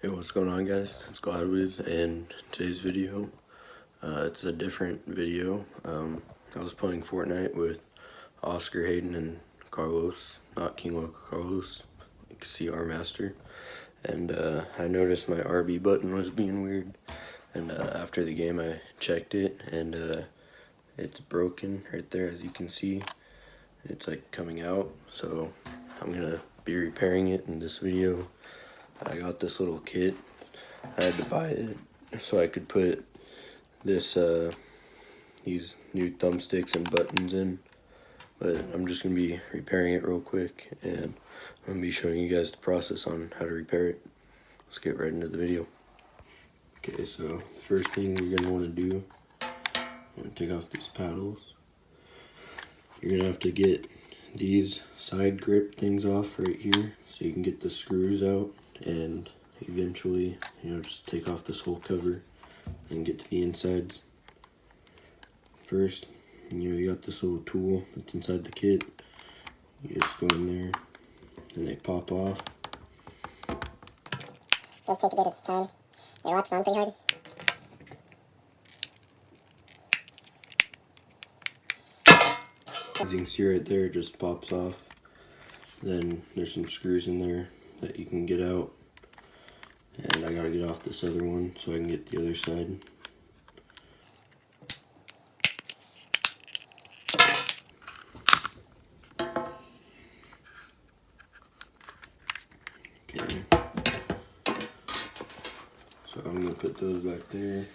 Hey, what's going on, guys? It's Gladwiz, and today's video, it's a different video. I was playing Fortnite with Oscar, Hayden, and Carlos, not Kingloco, Carlos, like CR Master, and I noticed my RB button was being weird, and after the game I checked it, and it's broken right there, as you can see. It's like coming out, so I'm gonna be repairing it in this video. I got this little kit. I had to buy it so I could put this these new thumbsticks and buttons in, but I'm just gonna be repairing it real quick, and I'm gonna be showing you guys the process on how to repair it. Let's get right into the video. Okay, so the first thing you're gonna want to do, I'm gonna take off these paddles. You're gonna have to get these side grip things off right here so you can get the screws out, and eventually, just take off this whole cover and get to the insides. First, you got this little tool that's inside the kit. You just go in there and they pop off. Does take a bit of time. They're latched on pretty hard. As you can see right there, it just pops off. Then there's some screws in there that you can get out. And I gotta get off this other one so I can get the other side. Okay. So I'm gonna put those back there.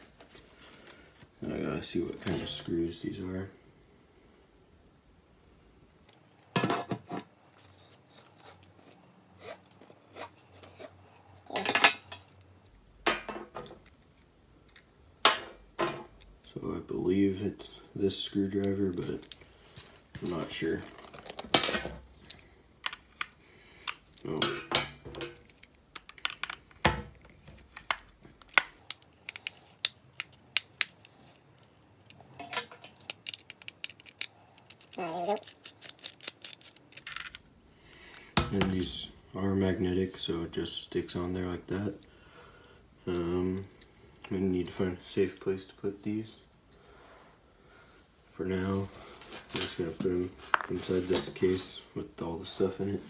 And I gotta see what kind of screws these are. So I believe it's this screwdriver, but I'm not sure. Oh. There we go. And these are magnetic, so it just sticks on there like that. We need to find a safe place to put these. For now, I'm just gonna put them inside this case with all the stuff in it.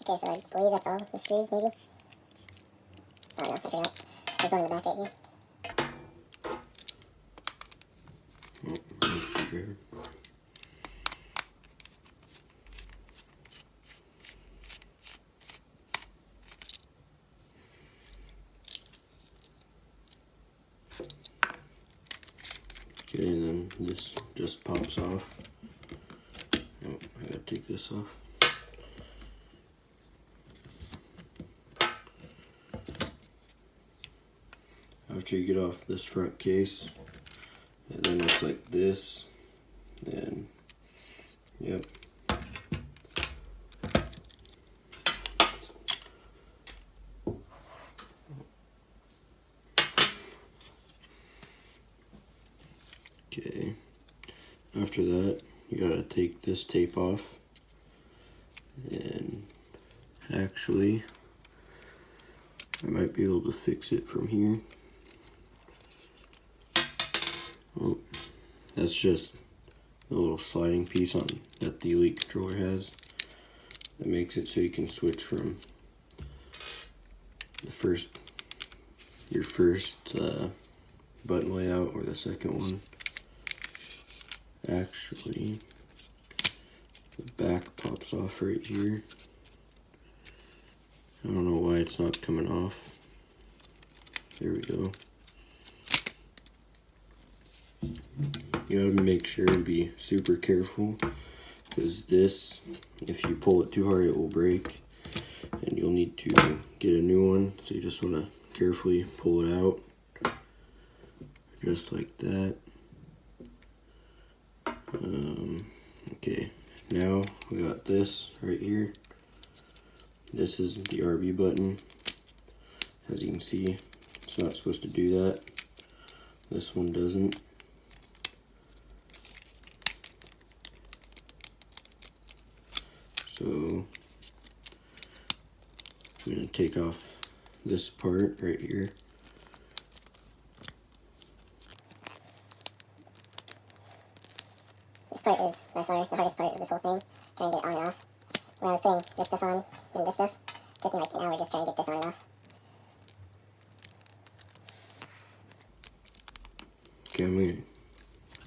Okay, so I believe that's all the screws, maybe? Oh no, I forgot. There's one in the back right here. Okay, and then this just pops off. Oh, I gotta take this off. After you get off this front case, and then it's like this, and yep. Okay, after that, you gotta take this tape off, and actually, I might be able to fix it from here. Oh, that's just the little sliding piece on that the Elite controller has. That makes it so you can switch from your first button layout or the second one. Actually, the back pops off right here. I don't know why it's not coming off. There we go. You gotta make sure and be super careful, because this, if you pull it too hard, it will break, and you'll need to get a new one. So you just want to carefully pull it out. just like that. Okay, now we got this right here. This is the RB button. As you can see, it's not supposed to do that. This one doesn't. So I'm going to take off this part right here. This part is by far the hardest part of this whole thing, trying to get it on and off. When I was putting this stuff on and this stuff, it took me like an hour just trying to get this on and off. Okay,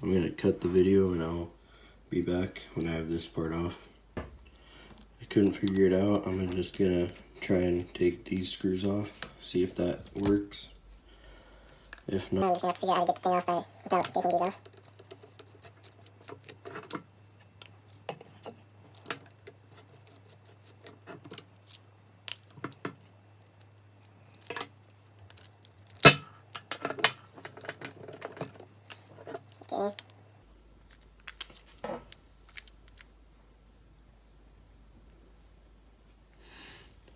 I'm gonna cut the video and I'll be back when I have this part off. I couldn't figure it out. I'm just gonna try and take these screws off, see if that works. If not, I'm just gonna have to figure out how to get the thing off without taking these off. Okay.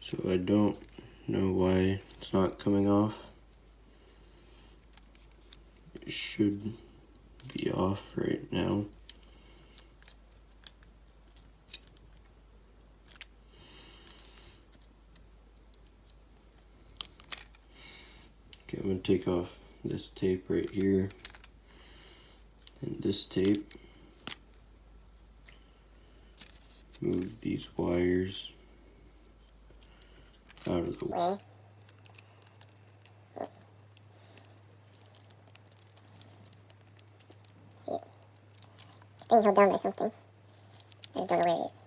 so I don't know why it's not coming off. It should be off right now. Okay, I'm gonna take off this tape right here and this tape. Move these wires out of the way. See it. It's being held down by something. I just don't know where it is.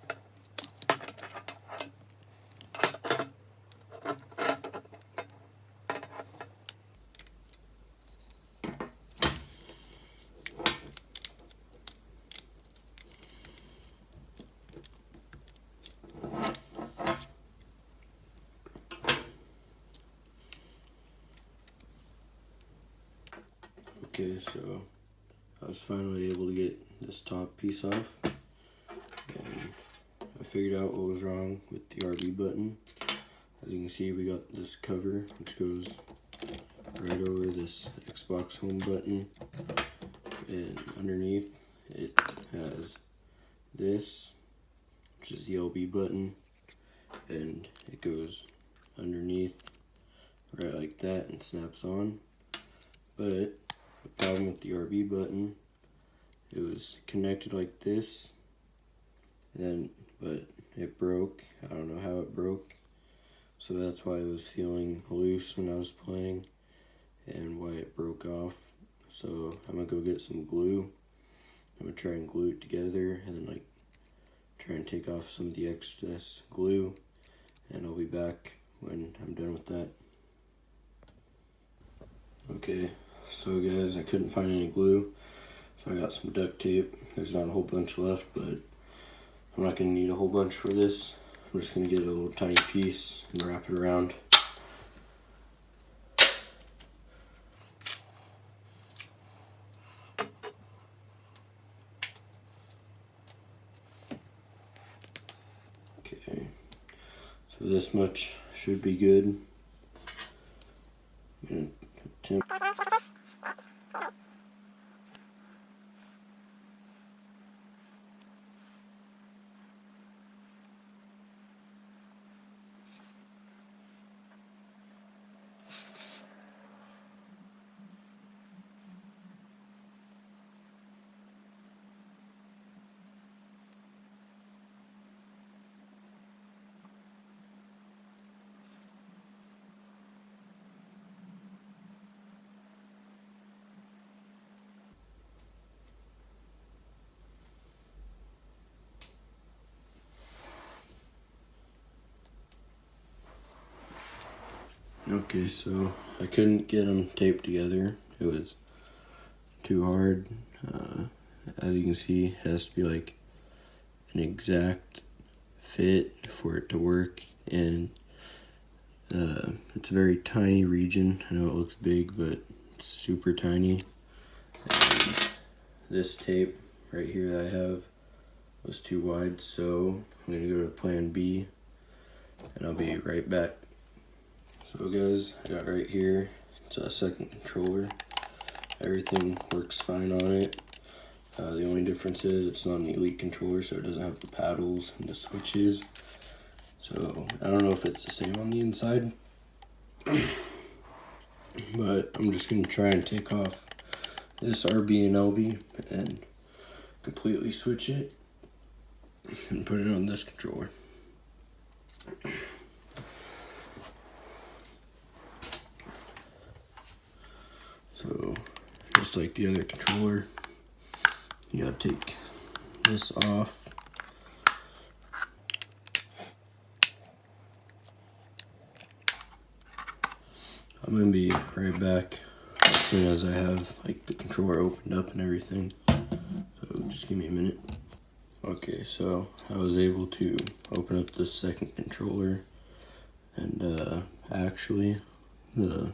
Okay, so I was finally able to get this top piece off, and I figured out what was wrong with the RB button. As you can see, we got this cover which goes right over this Xbox home button, and underneath it has this, which is the LB button, and it goes underneath right like that and snaps on. But the problem with the RB button, it was connected like this, but it broke. I don't know how it broke, so that's why it was feeling loose when I was playing and why it broke off. So I'm gonna go get some glue. I'm gonna try and glue it together and then try and take off some of the excess glue, and I'll be back when I'm done with that. Okay, so guys, I couldn't find any glue, so I got some duct tape. There's not a whole bunch left, but I'm not going to need a whole bunch for this. I'm just going to get a little tiny piece and wrap it around. Okay, so this much should be good. I'm going to attempt. Okay, so I couldn't get them taped together. It was too hard. As you can see, it has to be like an exact fit for it to work, and it's a very tiny region. I know it looks big, but it's super tiny. And this tape right here that I have was too wide, so I'm gonna go to plan B and I'll be right back. So guys, I got right here, it's a second controller. Everything works fine on it. The only difference is it's not an Elite controller, so it doesn't have the paddles and the switches. So I don't know if it's the same on the inside, but I'm just gonna try and take off this RB and LB and completely switch it and put it on this controller. So just like the other controller, you gotta take this off. I'm gonna be right back as soon as I have like the controller opened up and everything. So just give me a minute. Okay, so I was able to open up the second controller, and actually the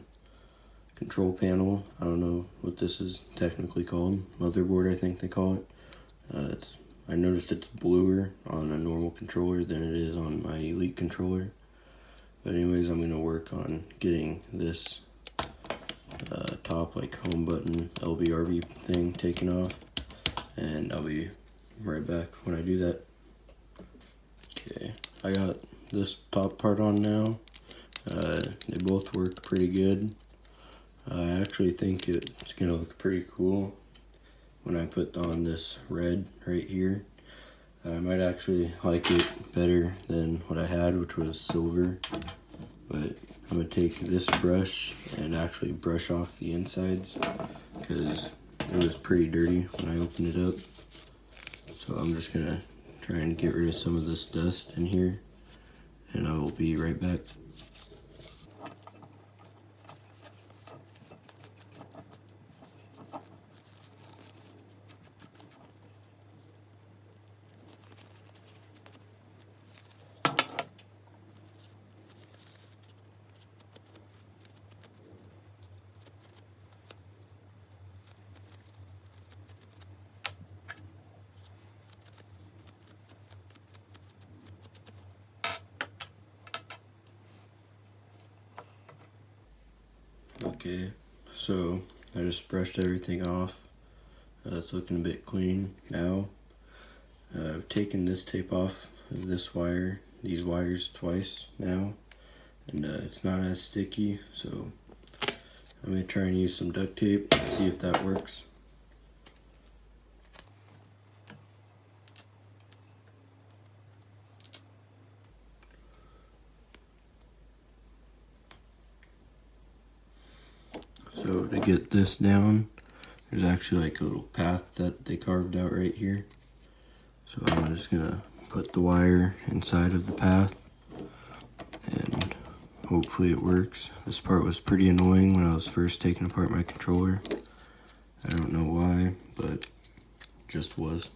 control panel, I don't know what this is technically called, motherboard I think they call it. I noticed it's bluer on a normal controller than it is on my Elite controller. But anyways, I'm gonna work on getting this top like home button LBRB thing taken off, and I'll be right back when I do that. Okay, I got this top part on now. They both work pretty good. I actually think it's gonna look pretty cool when I put on this red right here. I might actually like it better than what I had, which was silver. But I'm gonna take this brush and actually brush off the insides because it was pretty dirty when I opened it up. So I'm just gonna try and get rid of some of this dust in here, and I will be right back. Okay, so I just brushed everything off. It's looking a bit clean now. I've taken this tape off of these wires twice now, and it's not as sticky, so I'm gonna try and use some duct tape, see if that works. So to get this down, there's actually like a little path that they carved out right here. So I'm just gonna put the wire inside of the path, and hopefully it works. This part was pretty annoying when I was first taking apart my controller. I don't know why, but it just was.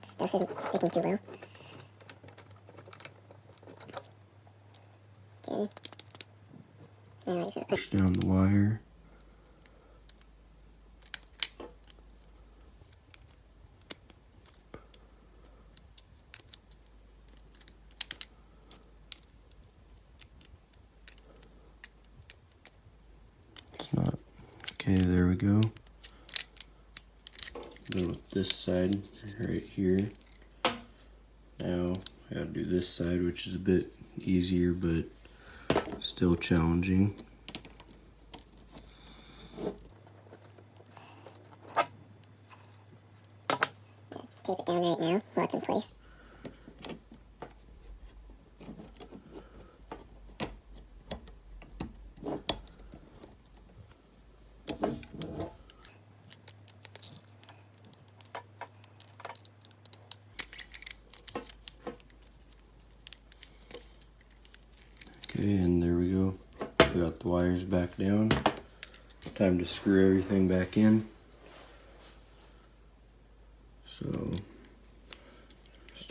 Stuff isn't sticking too well. Okay. Now I just gonna Push down the wire. It's not. Okay, there we go. Then with this side right here. Now I gotta do this side, which is a bit easier, but still challenging. tape it down right now while it's in place. Okay, and there we go. We got the wires back down. Time to screw everything back in. So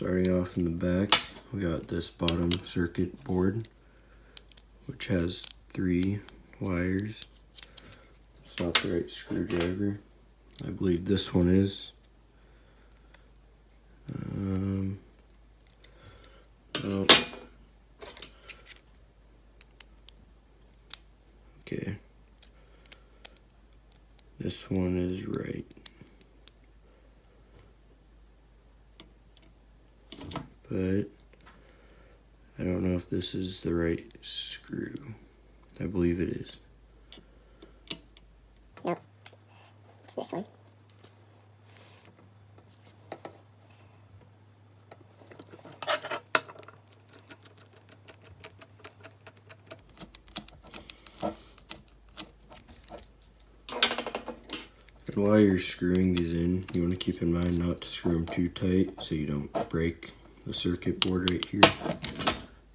Starting off in the back, we got this bottom circuit board, which has 3 wires. It's not the right screwdriver. I believe this one is. Oh. Okay. This one is right. But I don't know if this is the right screw. I believe it is. Nope. It's this one. And while you're screwing these in, you want to keep in mind not to screw them too tight so you don't break the circuit board right here.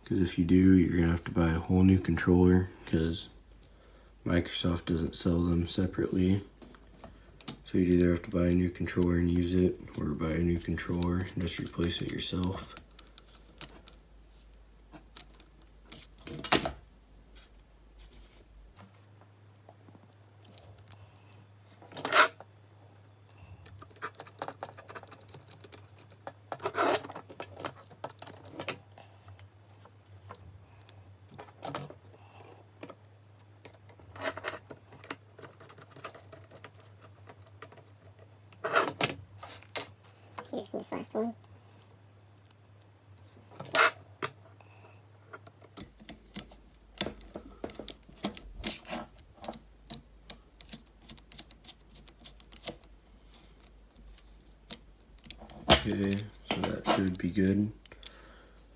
Because if you do, you're going to have to buy a whole new controller because Microsoft doesn't sell them separately. So you'd either have to buy a new controller and use it, or buy a new controller and just replace it yourself. Here's this last one. Okay, so that should be good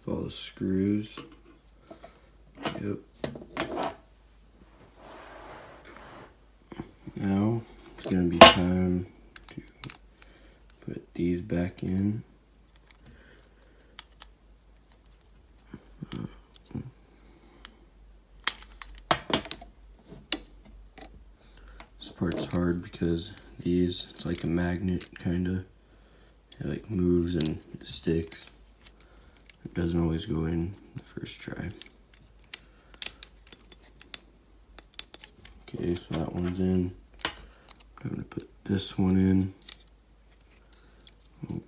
with all the screws. Yep. Now it's going to be time to put these back in. This part's hard because it's like a magnet kind of. It like moves and it sticks. It doesn't always go in the first try. Okay, so that one's in. I'm gonna put this one in. Oh.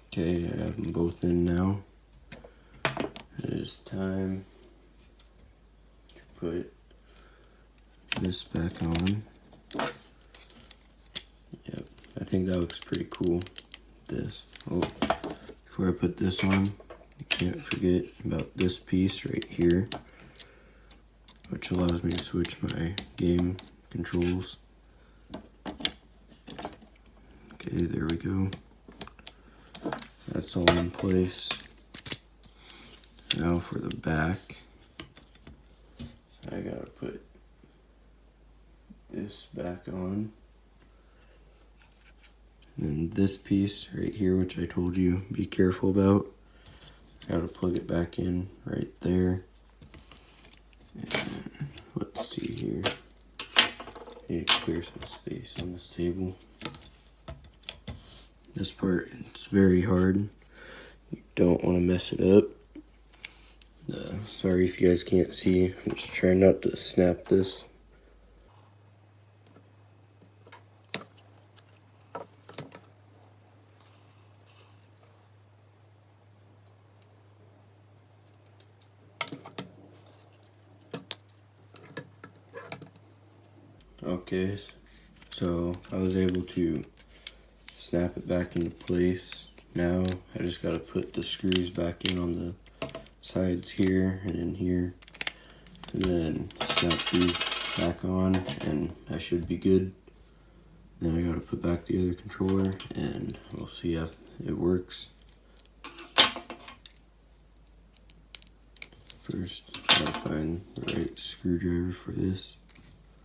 Okay, I have them both in now. It is time to put this back on. Yep, I think that looks pretty cool. This. Oh, before I put this on, you can't forget about this piece right here, which allows me to switch my game controls. Okay, there we go. That's all in place. Now for the back, I gotta put this back on. And then this piece right here, which I told you, be careful about. I gotta plug it back in right there. And let's see here. I need to clear some space on this table. This part, it's very hard. You don't want to mess it up. Sorry if you guys can't see. I'm just trying not to snap this. Okay, so I was able to snap it back into place. Now I just gotta put the screws back in on the sides here and in here, and then snap these back on, and I should be good. Then I gotta put back the other controller, and we'll see if it works. First, I gotta find the right screwdriver for this,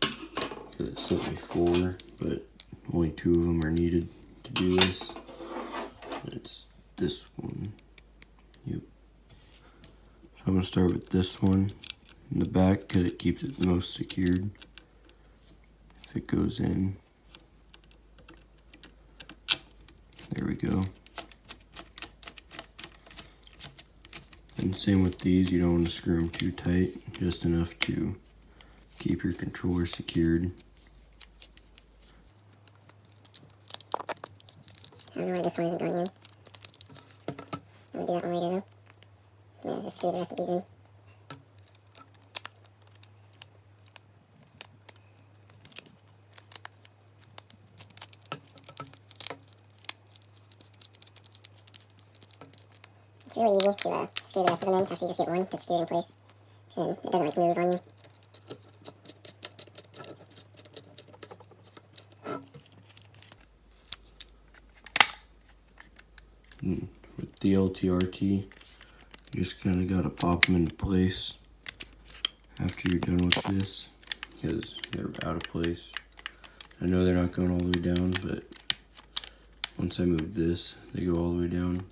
because it sent me 4, but only 2 of them are needed to do this. It's this one. Yep. So I'm gonna start with this one, in the back because it keeps it most secured. If it goes in, there we go. And same with these, you don't want to screw them too tight, just enough to keep your controller secured. I don't know why this one isn't going in. I'm gonna do that one later though. I'm gonna just screw the rest of these in. It's really easy to screw the rest of them in after you just get one to screw it in place. So then it doesn't like move on you. With the LTRT, you just kind of got to pop them into place after you're done with this, because they're out of place. I know they're not going all the way down, but once I move this, they go all the way down.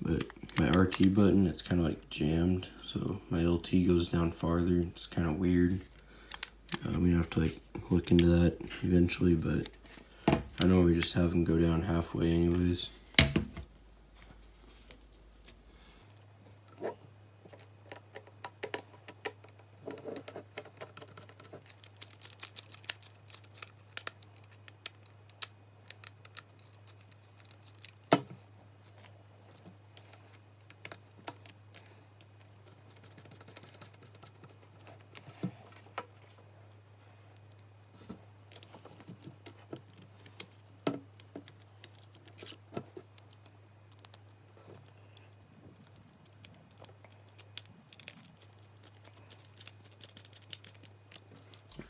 But my RT button, it's kind of like jammed, so my LT goes down farther. It's kind of weird. We have to like look into that eventually, but I know we just have them go down halfway anyways.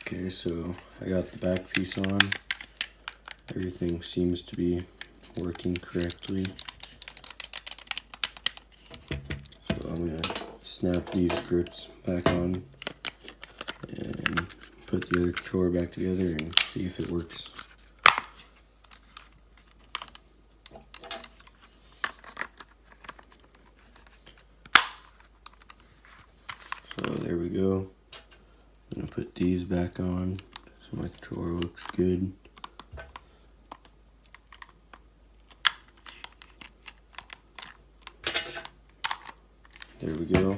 Okay, so I got the back piece on. Everything seems to be working correctly. So I'm gonna snap these grits back on and put the other controller back together and see if it works. So there we go. I'm gonna put these back on so my controller looks good. There we go.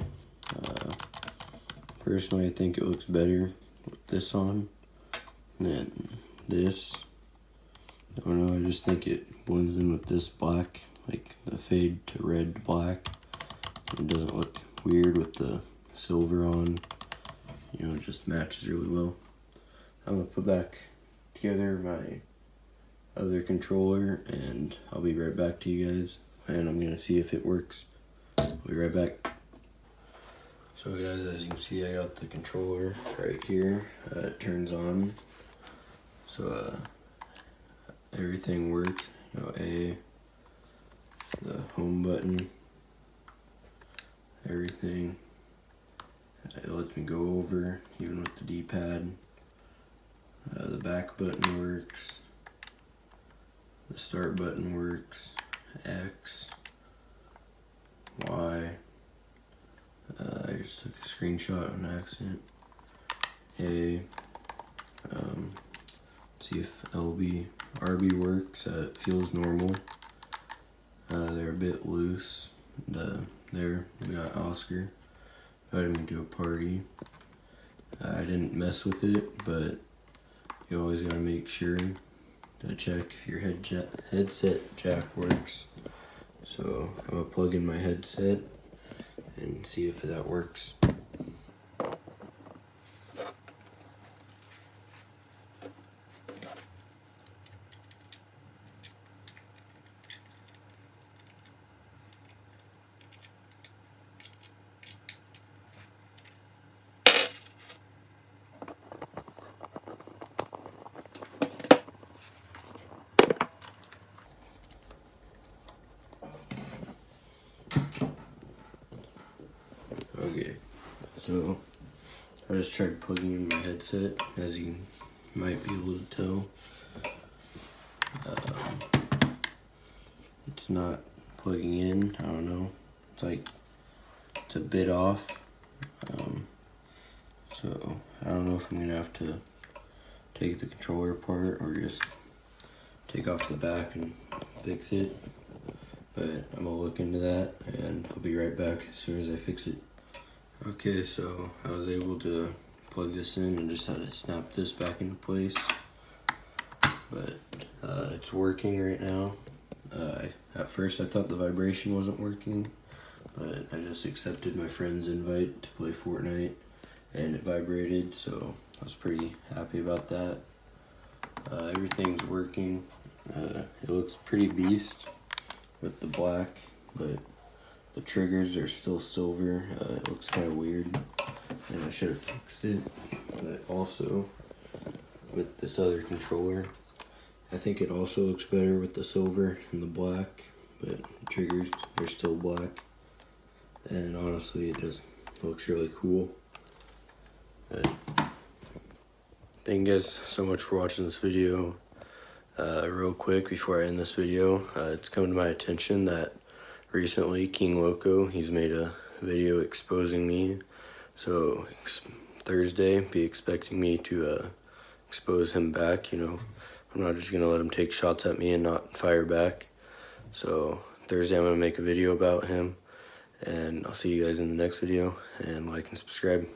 Personally, I think it looks better with this on than this. I don't know, I just think it blends in with this black, like the fade to red to black. It doesn't look weird with the silver on. You know, it just matches really well. I'm gonna put back together my other controller and I'll be right back to you guys. And I'm gonna see if it works. I'll be right back. So guys, as you can see, I got the controller right here. It turns on. So everything works. You know, the home button, everything. It lets me go over, even with the D-pad. The back button works. The start button works. X, Y. I just took a screenshot on accident. See if RB works. It feels normal. They're a bit loose. There, we got Oscar. Invited me to a party. I didn't mess with it, but you always gotta make sure to check if your headset jack works. So I'm gonna plug in my headset and see if that works. Okay, so I just tried plugging in my headset, as you might be able to tell. It's not plugging in, I don't know. It's a bit off. So I don't know if I'm gonna have to take the controller apart or just take off the back and fix it, but I'm gonna look into that and I'll be right back as soon as I fix it. Okay, so I was able to plug this in and just had to snap this back into place, but it's working right now. At first I thought the vibration wasn't working, but I just accepted my friend's invite to play Fortnite and it vibrated, so I was pretty happy about that. Everything's working. It looks pretty beast with the black, but the triggers are still silver. It looks kind of weird, and I should have fixed it. But also, with this other controller, I think it also looks better with the silver and the black, but the triggers are still black. And honestly, it just looks really cool. But thank you guys so much for watching this video. Real quick before I end this video, it's come to my attention that recently Kingloco, he's made a video exposing me. So Thursday, be expecting me to expose him back. You know, I'm not just gonna let him take shots at me and not fire back. So Thursday I'm gonna make a video about him, and I'll see you guys in the next video, and like and subscribe.